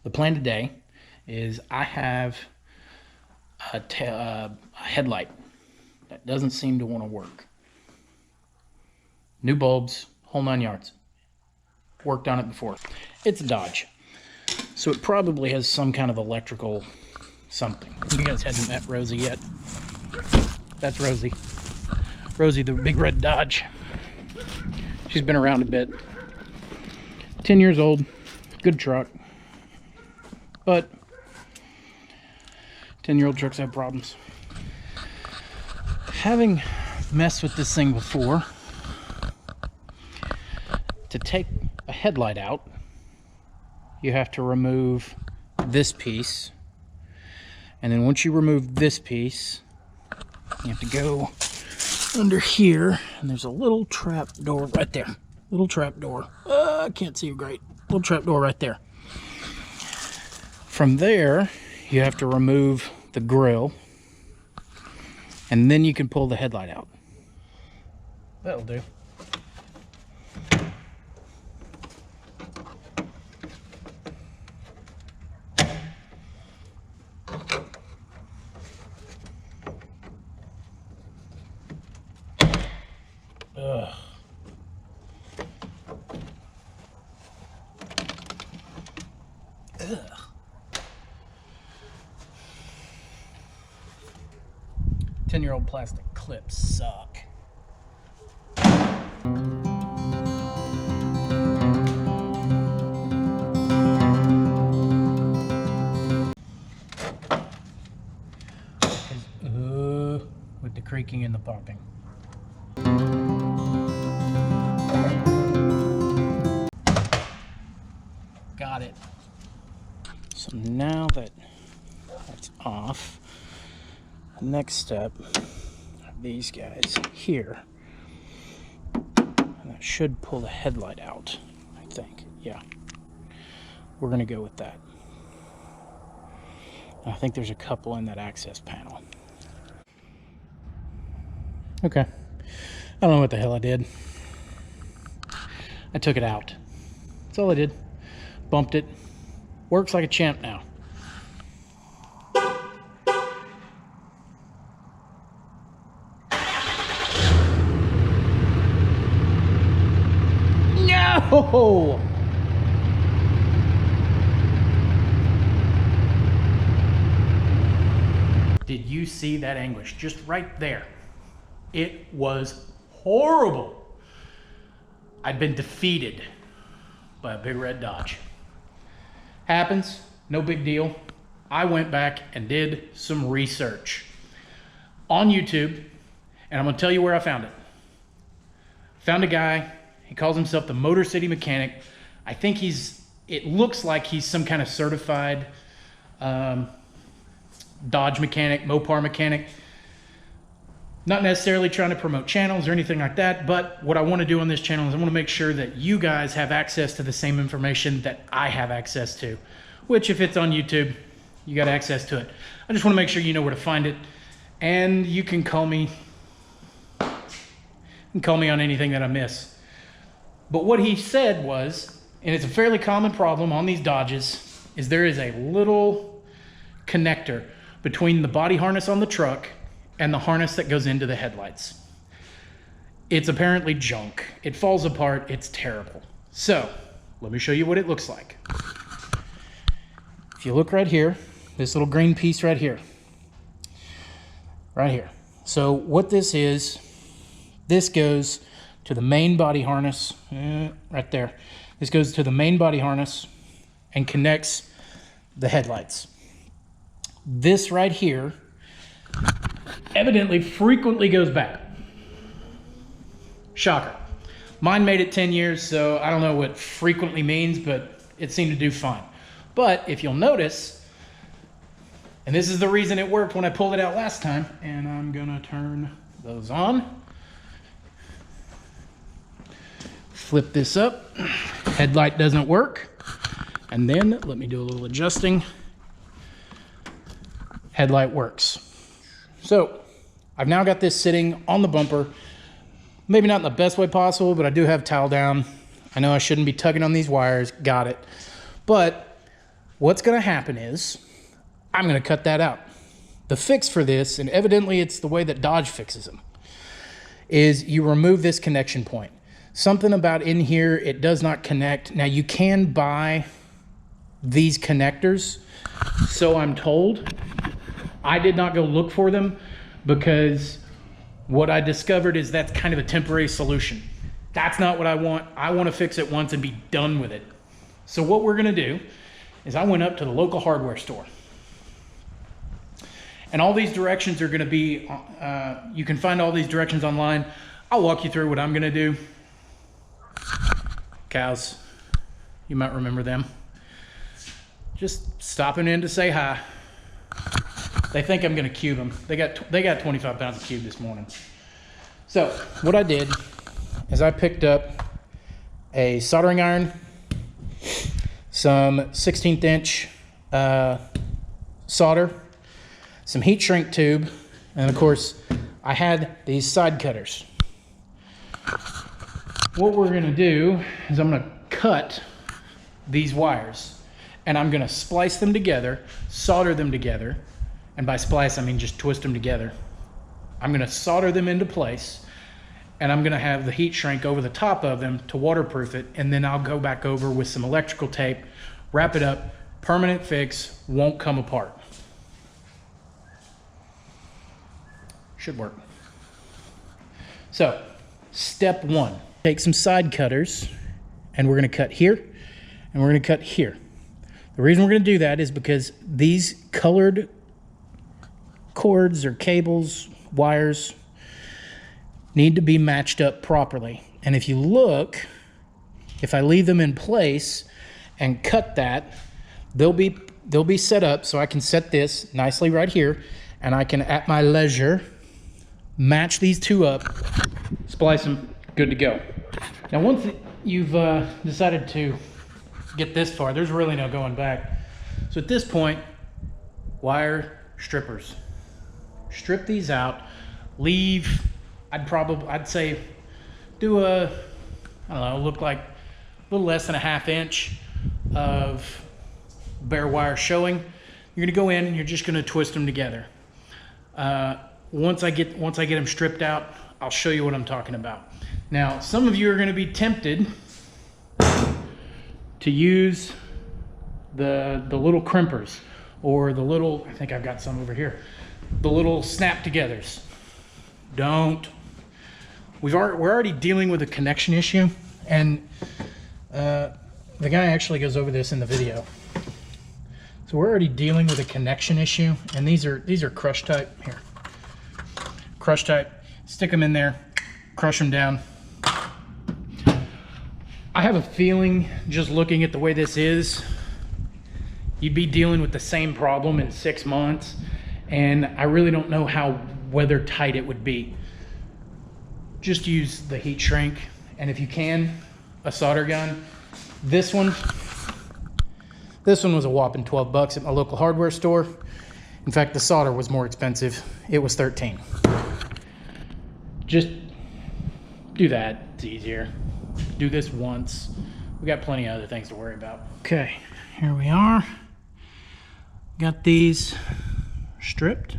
The plan today is I have a headlight that doesn't seem to want to work. New bulbs, whole 9 yards. Worked on it before. It's a Dodge, so it probably has some kind of electrical something. You guys hadn't met Rosie yet. That's Rosie. Rosie, the big red Dodge. She's been around a bit. 10 years old, good truck. But 10-year-old trucks have problems. Having messed with this thing before, to take a headlight out, you have to remove this piece. And then once you remove this piece, you have to go under here, and there's a little trap door right there. Little trap door. I can't see you great. Little trap door right there. From there, you have to remove the grill, and then you can pull the headlight out. That'll do. Ugh. 10-year-old plastic clips suck. With the creaking and the popping. Got it. So now that that's off, the next step are these guys here. And that should pull the headlight out, I think. Yeah. We're going to go with that. I think there's a couple in that access panel. Okay. I don't know what the hell I did. I took it out. That's all I did. Bumped it. Works like a champ now. No! Did you see that anguish? Just right there. It was horrible. I'd been defeated by a big red Dodge. Happens, no big deal. I went back and did some research on YouTube, and I'm gonna tell you where I found it. Found a guy, he calls himself the Motor City Mechanic. I think it looks like he's some kind of certified Dodge mechanic, Mopar mechanic. Not necessarily trying to promote channels or anything like that, but what I want to do on this channel is I want to make sure that you guys have access to the same information that I have access to, which if it's on YouTube, you got access to it. I just want to make sure you know where to find it, and you can call me on anything that I miss. But what he said was, and it's a fairly common problem on these Dodges, is there is a little connector between the body harness on the truck and the harness that goes into the headlights. It's apparently junk. It falls apart. It's terrible. So let me show you what it looks like. If you look right here, this little green piece right here. Right here. So what this is, this goes to the main body harness, right there. This goes to the main body harness and connects the headlights. This right here evidently frequently goes bad. Shocker. Mine made it 10 years, so I don't know what frequently means, but it seemed to do fine. But if you'll notice, and this is the reason it worked when I pulled it out last time, and I'm gonna turn those on. Flip this up. Headlight doesn't work. And then let me do a little adjusting. Headlight works. So I've now got this sitting on the bumper. Maybe not in the best way possible, but I do have towel down. I know I shouldn't be tugging on these wires. Got it. But what's gonna happen is I'm gonna cut that out. The fix for this, and evidently it's the way that Dodge fixes them, is you remove this connection point. Something about in here, it does not connect. Now you can buy these connectors, so I'm told. I did not go look for them because what I discovered is that's kind of a temporary solution. That's not what I want. I want to fix it once and be done with it. So what we're gonna do is I went up to the local hardware store. And all these directions are gonna be, you can find all these directions online. I'll walk you through what I'm gonna do. Cows, you might remember them. Just stopping in to say hi. They think I'm gonna cube them. They got 25 pounds of cube this morning. So what I did is I picked up a soldering iron, some 16th inch solder, some heat shrink tube, and of course I had these side cutters. What we're gonna do is I'm gonna cut these wires and I'm gonna splice them together, solder them together, and by splice I mean just twist them together. I'm gonna solder them into place, and I'm gonna have the heat shrink over the top of them to waterproof it, and then I'll go back over with some electrical tape, wrap it up, permanent fix, won't come apart. Should work. So, step one, take some side cutters, and we're gonna cut here, and we're gonna cut here. The reason we're gonna do that is because these colored cords or cables, wires, need to be matched up properly. And if you look, if I leave them in place and cut that, they'll be set up so I can set this nicely right here, and I can, at my leisure, match these two up, splice them, good to go. Now once you've decided to get this far, there's really no going back. So at this point, wire strippers. Strip these out, leave, I'd say do a, I don't know, look like a little less than a 1/2 inch of bare wire showing. You're gonna go in and you're just gonna twist them together. Once I get them stripped out, I'll show you what I'm talking about. Now, some of you are gonna be tempted to use the little crimpers, or the little, I think I've got some over here, the little snap togethers. Don't. We're already dealing with a connection issue, and the guy actually goes over this in the video. So we're already dealing with a connection issue, and these are crush type. Here, crush type. Stick them in there, crush them down. I have a feeling, just looking at the way this is, you'd be dealing with the same problem in 6 months, and I really don't know how weather tight it would be. Just use the heat shrink, and if you can, a solder gun. This one was a whopping 12 bucks at my local hardware store. In fact, the solder was more expensive. It was 13. Just do that, it's easier. Do this once. We got plenty of other things to worry about. Okay, here we are. Got these stripped.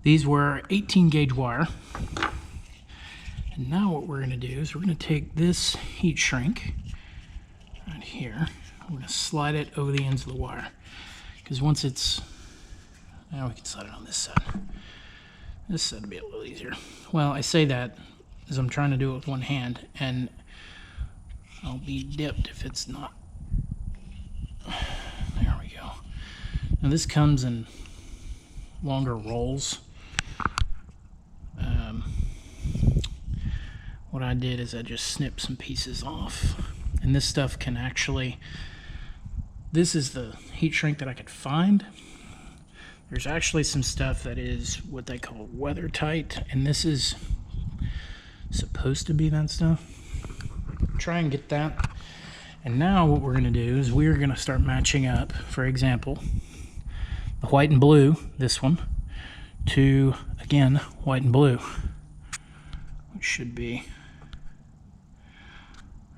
These were 18 gauge wire. And now what we're gonna do is we're gonna take this heat shrink right here. We're gonna slide it over the ends of the wire. Because once it's, now we can slide it on this side. This side will be a little easier. Well, I say that as I'm trying to do it with one hand, and I'll be dipped if it's not. There we go. Now this comes in longer rolls. What I did is I just snipped some pieces off, and this stuff can actually, this is the heat shrink that I could find. There's actually some stuff that is what they call weather tight, and this is supposed to be that stuff. Try and get that. And now what we're gonna do is we're gonna start matching up, for example, the white and blue, this one, to, again, white and blue, which should be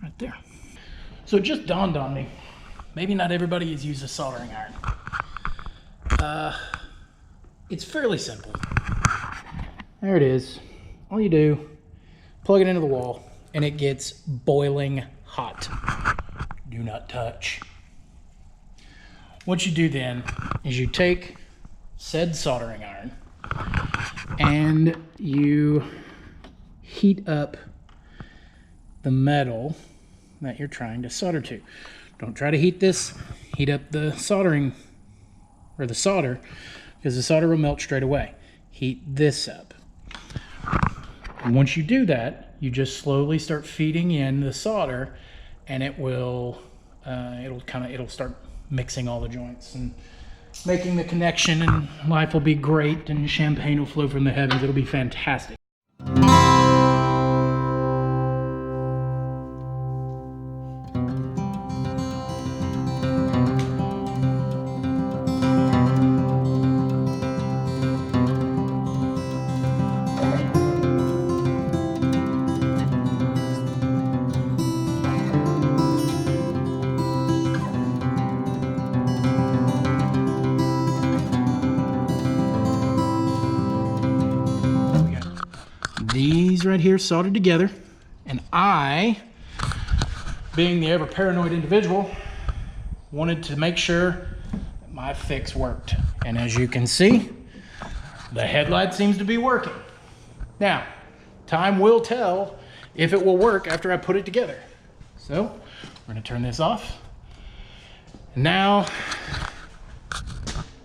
right there. So it just dawned on me, maybe not everybody has used a soldering iron. It's fairly simple. There it is. All you do, plug it into the wall, and it gets boiling hot. Do not touch. What you do then is you take said soldering iron and you heat up the metal that you're trying to solder to. Don't try to heat this. Heat up the soldering or the solder, because the solder will melt straight away. Heat this up. And once you do that, you just slowly start feeding in the solder, and it will it'll start mixing all the joints and making the connection, and life will be great, and champagne will flow from the heavens. It'll be fantastic. These right here soldered together, and I, being the ever paranoid individual, wanted to make sure that my fix worked. And as you can see, the headlight seems to be working. Now, time will tell if it will work after I put it together. So we're gonna turn this off. And now,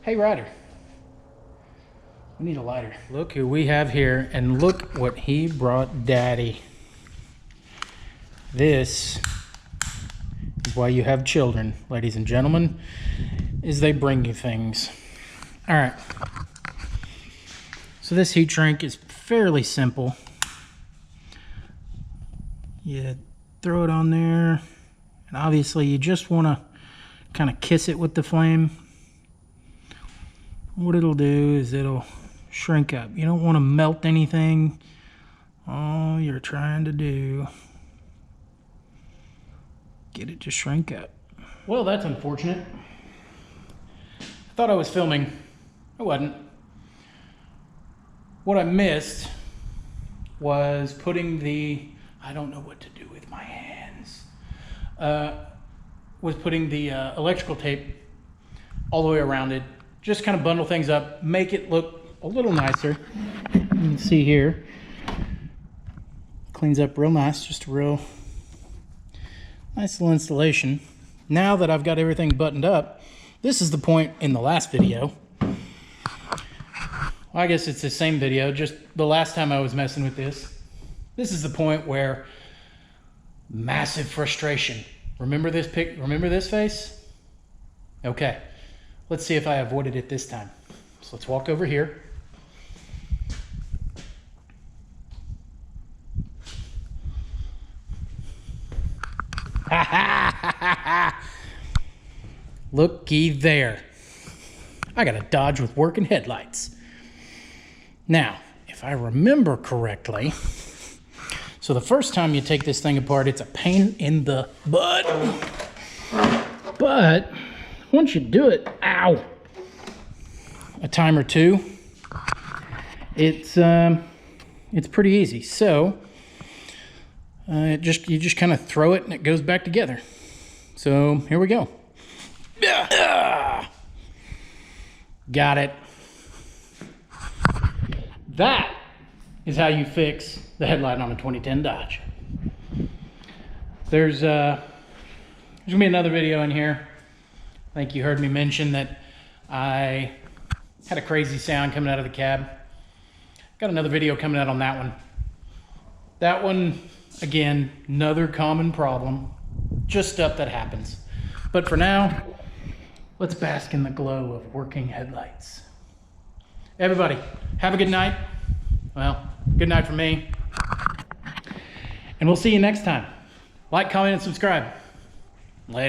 hey Ryder, we need a lighter. Look who we have here, and look what he brought Daddy. This is why you have children, ladies and gentlemen, is they bring you things. All right. So this heat shrink is fairly simple. You throw it on there, and obviously you just want to kind of kiss it with the flame. What it'll do is it'll shrink up. You don't want to melt anything. All you're trying to do, get it to shrink up. Well, that's unfortunate. I thought I was filming. I wasn't. What I missed was putting the, I don't know what to do with my hands, was putting the electrical tape all the way around it. Just kind of bundle things up, make it look a little nicer. You can see here, cleans up real nice, just a real nice little installation. Now that I've got everything buttoned up, this is the point in the last video. Well, I guess it's the same video, just the last time I was messing with this. This is the point where massive frustration. Remember this remember this face? Okay, let's see if I avoided it this time. So let's walk over here. Looky there. I got a Dodge with working headlights. Now, if I remember correctly, so the first time you take this thing apart, it's a pain in the butt. But once you do it, ow, a time or two, it's pretty easy. So you just kind of throw it and it goes back together. So here we go. Got it. That is how you fix the headlight on a 2010 Dodge. There's gonna be another video in here. I think you heard me mention that I had a crazy sound coming out of the cab. Got another video coming out on that one. That one, again, another common problem. Just stuff that happens. But for now, let's bask in the glow of working headlights. Everybody, have a good night. Well, good night from me. And we'll see you next time. Like, comment, and subscribe. Later.